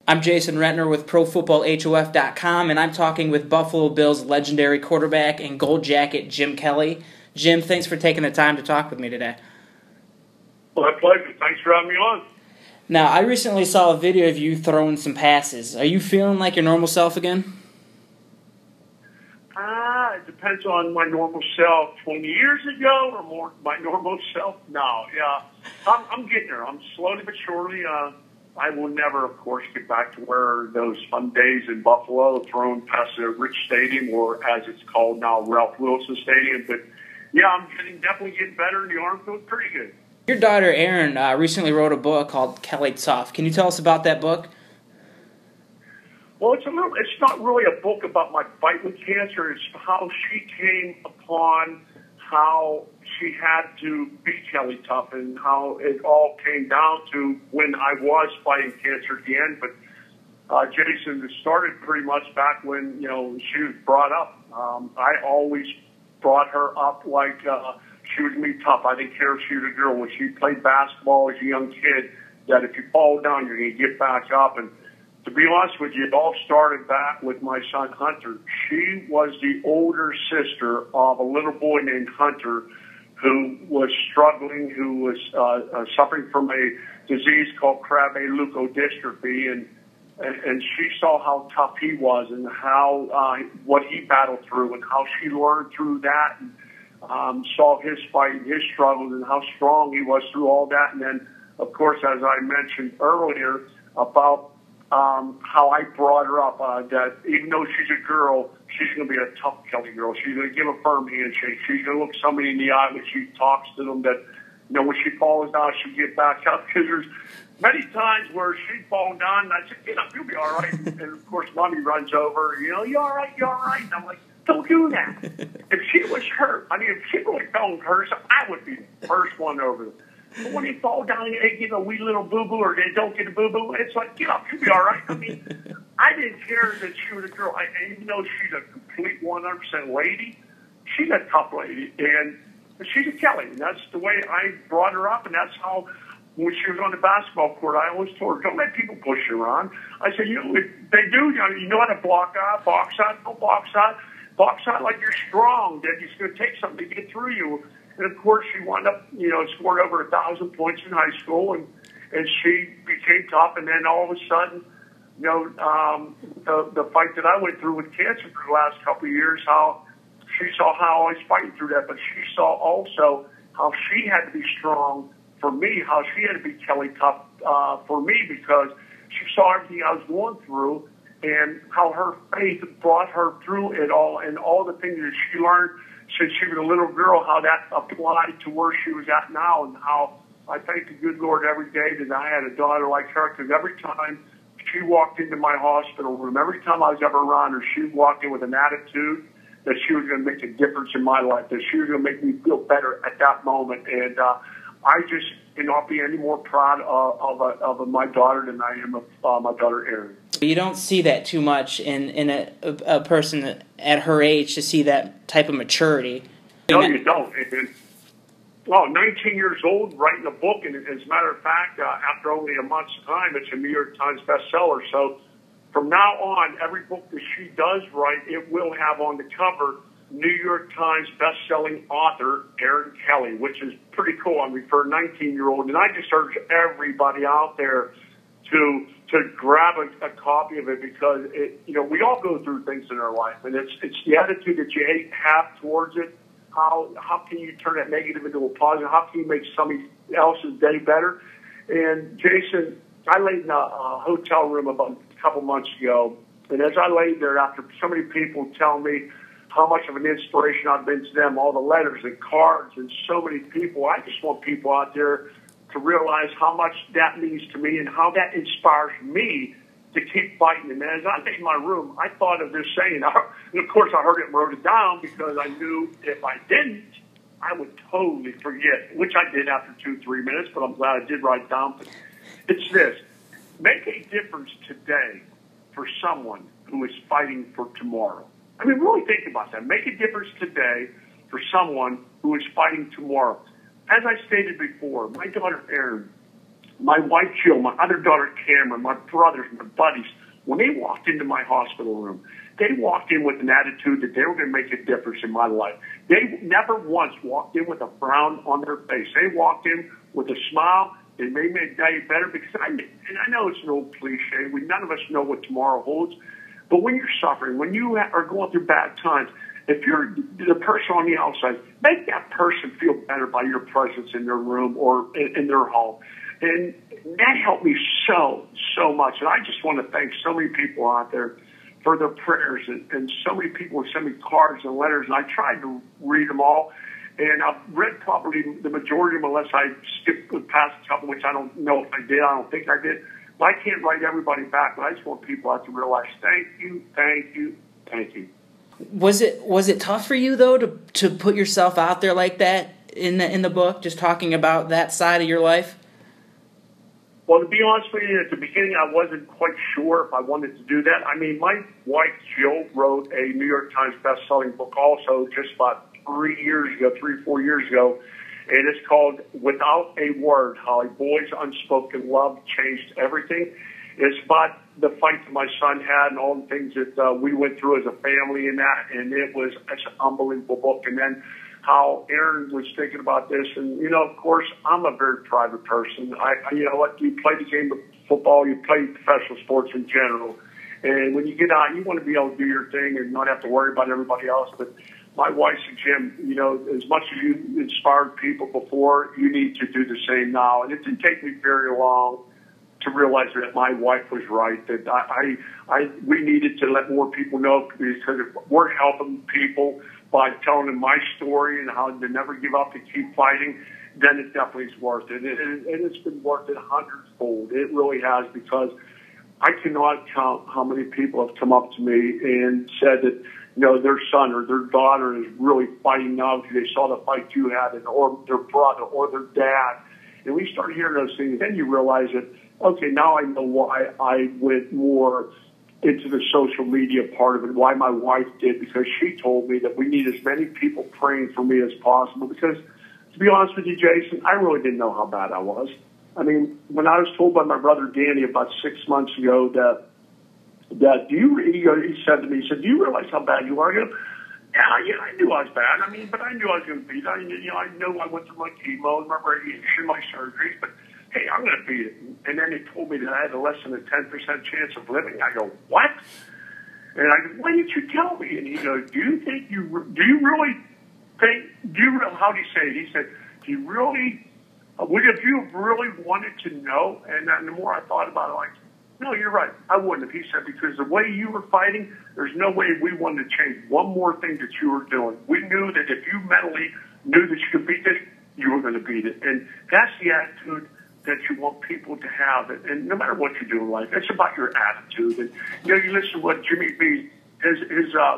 I'm Jason Rentner with ProFootballHOF.com, and I'm talking with Buffalo Bills legendary quarterback and Gold Jacket Jim Kelly. Jim, thanks for taking the time to talk with me today. My pleasure. Thanks for having me on. Now, I recently saw a video of you throwing some passes. Are you feeling like your normal self again? It depends on my normal self 20 years ago or more my normal self now. Yeah, I'm getting there. I'm slowly but surely. I will never, of course, get back to where those fun days in Buffalo, throwing past the Rich Stadium, or as it's called now, Ralph Wilson Stadium. But yeah, I'm definitely getting better, and the arm feels pretty good. Your daughter, Erin, recently wrote a book called Kelly Tough. Can you tell us about that book? Well, it's not really a book about my fight with cancer. It's how she came upon how she had to beat Kelly Tough and how it all came down to when I was fighting cancer at the end. But Jason, it started pretty much back when, she was brought up. I always brought her up like she was me tough. I didn't care if she was a girl. When she played basketball as a young kid, that if you fall down, you're going to get back up. And to be honest with you, it all started back with my son, Hunter. She was the older sister of a little boy named Hunter who was struggling, who was suffering from a disease called Krabbe leukodystrophy. And she saw how tough he was and how what he battled through and how she learned through that and saw his fight and his struggles and how strong he was through all that. And then, of course, as I mentioned earlier, about how I brought her up, that even though she's a girl, she's going to be a tough Kelly girl. She's going to give a firm handshake. She's going to look somebody in the eye when she talks to them that, when she falls down, she'll get back up. Because there's many times where she'd fall down, and I said, get up, you'll be all right. And, of course, Mommy runs over, you all right, you all right? And I'm like, don't do that. If she was hurt, if she really fell hurt, I would be the first one over there. But when they fall down and they get a wee little boo-boo or they don't get a boo-boo, it's like, get up, you'll be all right. I didn't care that she was a girl. Even though she's a complete 100% lady, she's a tough lady. And she's a Kelly. And that's the way I brought her up. And that's how, when she was on the basketball court, I always told her, don't let people push you around. I said, if they do, you know how to block out, box out, don't box out. Box out like you're strong, that it's going to take something to get through you. And, of course, she wound up, scoring over 1,000 points in high school, and she became tough. And then all of a sudden, the fight that I went through with cancer for the last couple of years, how she saw how I was fighting through that, but she saw also how she had to be strong for me, how she had to be Kelly Tough for me, because she saw everything I was going through and how her faith brought her through it all, and all the things that she learned since she was a little girl, how that applied to where she was at now, and how I thank the good Lord every day that I had a daughter like her, because every time she walked into my hospital room, every time I was ever around her, she walked in with an attitude that she was going to make a difference in my life, that she was going to make me feel better at that moment. And I just cannot be any more proud of my daughter than I am of my daughter, Erin. You don't see that too much in a person at her age, to see that type of maturity. No, you don't. 19 years old, writing a book, and as a matter of fact, after only a month's time, it's a New York Times bestseller. So from now on, every book that she does write, it will have on the cover New York Times best-selling author Erin Kelly, which is pretty cool. For a 19-year-old, and I just urge everybody out there to grab a copy of it, because we all go through things in our life, and it's the attitude that you have towards it. How can you turn that negative into a positive? How can you make somebody else's day better? And Jason, I laid in a hotel room about a couple months ago, and as I laid there, after so many people tell me how much of an inspiration I've been to them, all the letters and cards and so many people, I just want people out there to realize how much that means to me and how that inspires me to keep fighting. And as I lay in my room, I thought of this saying, and of course I heard it and wrote it down, because I knew if I didn't, I would totally forget, which I did after 2-3 minutes, but I'm glad I did write it down. It's this: make a difference today for someone who is fighting for tomorrow. Really think about that. Make a difference today for someone who is fighting tomorrow. As I stated before, my daughter Erin, my wife Jill, my other daughter Cameron, my brothers, my buddies, when they walked into my hospital room, they walked in with an attitude that they were going to make a difference in my life. They never once walked in with a frown on their face. They walked in with a smile. They made me a day better because and I know it's an old cliche. None of us know what tomorrow holds. But when you're suffering, when you are going through bad times, if you're the person on the outside, make that person feel better by your presence in their room or in their home. And that helped me so much. And I just want to thank so many people out there for their prayers. And so many people would send me cards and letters, and I tried to read them all. And I've read probably the majority of them, unless I skipped past a couple, which I don't know if I did. I don't think I did. But I can't write everybody back, but I just want people out to realize, thank you, thank you, thank you. Was it tough for you, though, to put yourself out there like that in the book, just talking about that side of your life? Well, to be honest with you, at the beginning, I wasn't quite sure if I wanted to do that. I mean, my wife, Jill, wrote a New York Times best-selling book also just about 3 or 4 years ago, and it's called Without a Word, How a Boy's Unspoken Love Changed Everything. It's about the fight that my son had and all the things that we went through as a family in that, and it's an unbelievable book. And then how Erin was thinking about this, and, you know, of course, I'm a very private person. You know what, you play the game of football, you play professional sports in general, and when you get out, you want to be able to do your thing and not have to worry about everybody else. But my wife said, Jim, you know, as much as you inspired people before, you need to do the same now. And it didn't take me very long to realize that my wife was right, that we needed to let more people know, because if we're helping people by telling them my story and how to never give up and keep fighting, then it definitely is worth it. And it's been worth it hundredfold. It really has, because I cannot count how many people have come up to me and said that, you know, their son or their daughter is really fighting now because they saw the fight you had, or their brother or their dad. And we start hearing those things, then you realize that, okay, now I know why I went more into the social media part of it, why my wife did, because she told me that we need as many people praying for me as possible. Because, to be honest with you, Jason, I really didn't know how bad I was. I mean, when I was told by my brother Danny about 6 months ago that he said to me, he said, do you realize how bad you are? I go, yeah, I knew I was bad. I mean, but I knew I was going to beat it. I knew I went through my chemo and my radiation, my surgeries, but hey, I'm going to beat it. And then he told me that I had a less than a 10% chance of living. I go, what? And I go, why didn't you tell me? And he goes, how do you say it? He said, would have you really wanted to know? And then the more I thought about it, like, no, you're right. I wouldn't have. He said, because the way you were fighting, there's no way we wanted to change one more thing that you were doing. We knew that if you mentally knew that you could beat this, you were going to beat it. And that's the attitude that you want people to have. And no matter what you do in life, it's about your attitude. And, you know, you listen to what Jimmy B,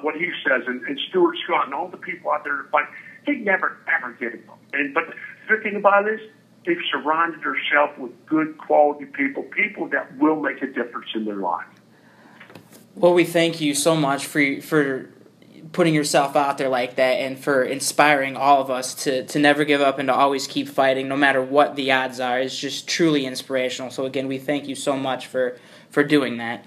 what he says, and Stuart Scott and all the people out there that fight, they never, ever get it. But the thing about it is, they've surrounded themselves with good quality people that will make a difference in their life. Well, we thank you so much for putting yourself out there like that, and for inspiring all of us to never give up and to always keep fighting no matter what the odds are. It's just truly inspirational. So again, we thank you so much for doing that.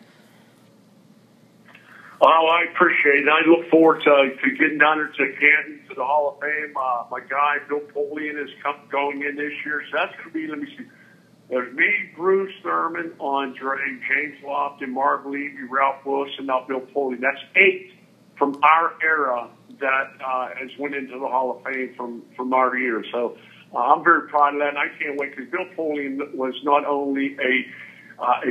Oh, I appreciate it. I look forward to getting down there to Canton, to the Hall of Fame. My guy, Bill Polian, is going in this year. So that's going to be, let me see, there's me, Bruce Thurman, Andre, James Lofton, Marv Levy, Ralph Wilson, now Bill Polian. That's 8 from our era that has went into the Hall of Fame from our year. So I'm very proud of that, and I can't wait, because Bill Polian was not only a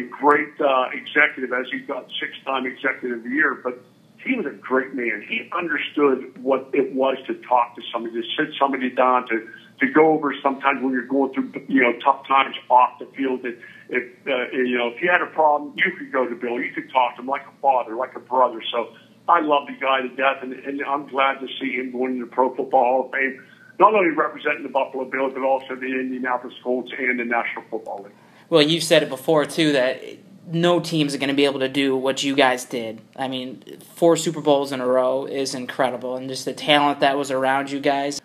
great executive, as he got 6-time executive of the year, but he was a great man. He understood what it was to talk to somebody, to sit somebody down, to go over sometimes when you're going through, you know, tough times off the field. That if you had a problem, you could go to Bill. You could talk to him like a father, like a brother. So I love the guy to death, and I'm glad to see him going to the Pro Football Hall of Fame, not only representing the Buffalo Bills, but also the Indianapolis Colts and the National Football League. Well, you've said it before, too, that no teams are going to be able to do what you guys did. I mean, 4 Super Bowls in a row is incredible, and just the talent that was around you guys.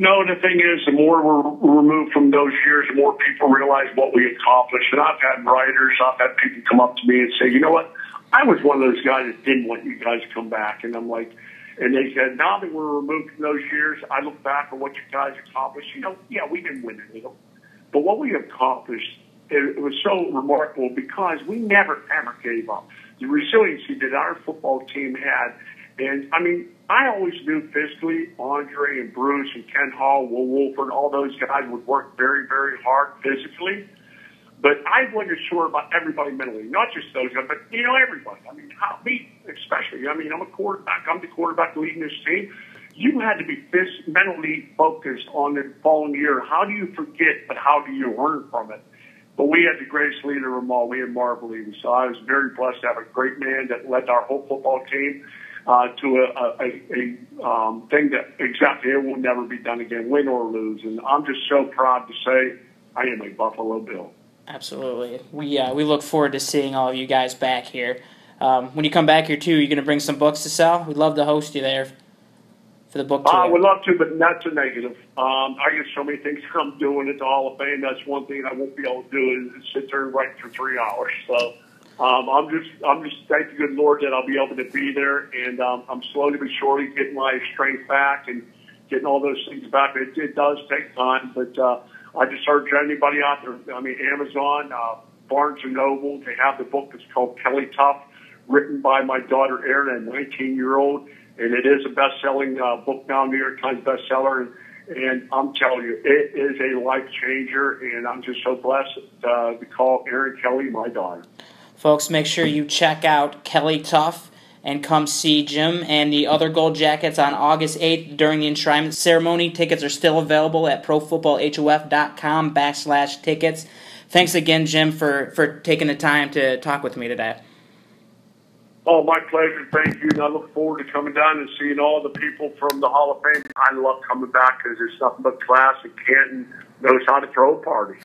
No, the thing is, the more we're removed from those years, the more people realize what we accomplished. And I've had writers, I've had people come up to me and say, you know what, I was one of those guys that didn't want you guys to come back. And I'm like, and they said, now that we're removed from those years, I look back at what you guys accomplished. You know, yeah, we didn't win anything, but what we accomplished, it was so remarkable because we never, ever gave up. The resiliency that our football team had. And, I mean, I always knew physically Andre and Bruce and Ken Hall, Will Wolford, all those guys would work very, very hard physically. But I wasn't sure about everybody mentally, not just those guys, but, you know, everybody. I mean, me especially. I mean, I'm a quarterback. I'm the quarterback leading this team. You had to be mentally focused on the following year. How do you forget, but how do you learn from it? But we had the greatest leader of them all. We had Marvel Lee. So I was very blessed to have a great man that led our whole football team to a thing that exactly it will never be done again, win or lose. And I'm just so proud to say I am a Buffalo Bill. Absolutely. We look forward to seeing all of you guys back here. When you come back here, too, you're going to bring some books to sell? We'd love to host you there for the book tour. I would love to, but not to negative. I get so many things I'm doing at the Hall of Fame. That's one thing I won't be able to do is sit there and write for 3 hours. So I'm just thank the good Lord that I'll be able to be there, and I'm slowly but surely getting my strength back and getting all those things back. It does take time, but I just urge anybody out there. I mean, Amazon, Barnes and Noble, they have the book that's called Kelly Tough, written by my daughter Erin, a 19-year-old, and it is a best-selling book now, New York Times bestseller. And I'm telling you, it is a life changer, and I'm just so blessed to call Erin Kelly my daughter. Folks, make sure you check out Kelly Tough and come see Jim and the other Gold Jackets on August 8th during the enshrinement ceremony. Tickets are still available at profootballhof.com/tickets. Thanks again, Jim, for taking the time to talk with me today. Oh, my pleasure. Thank you. And I look forward to coming down and seeing all the people from the Hall of Fame. I love coming back because there's nothing but class, and Canton knows how to throw a party.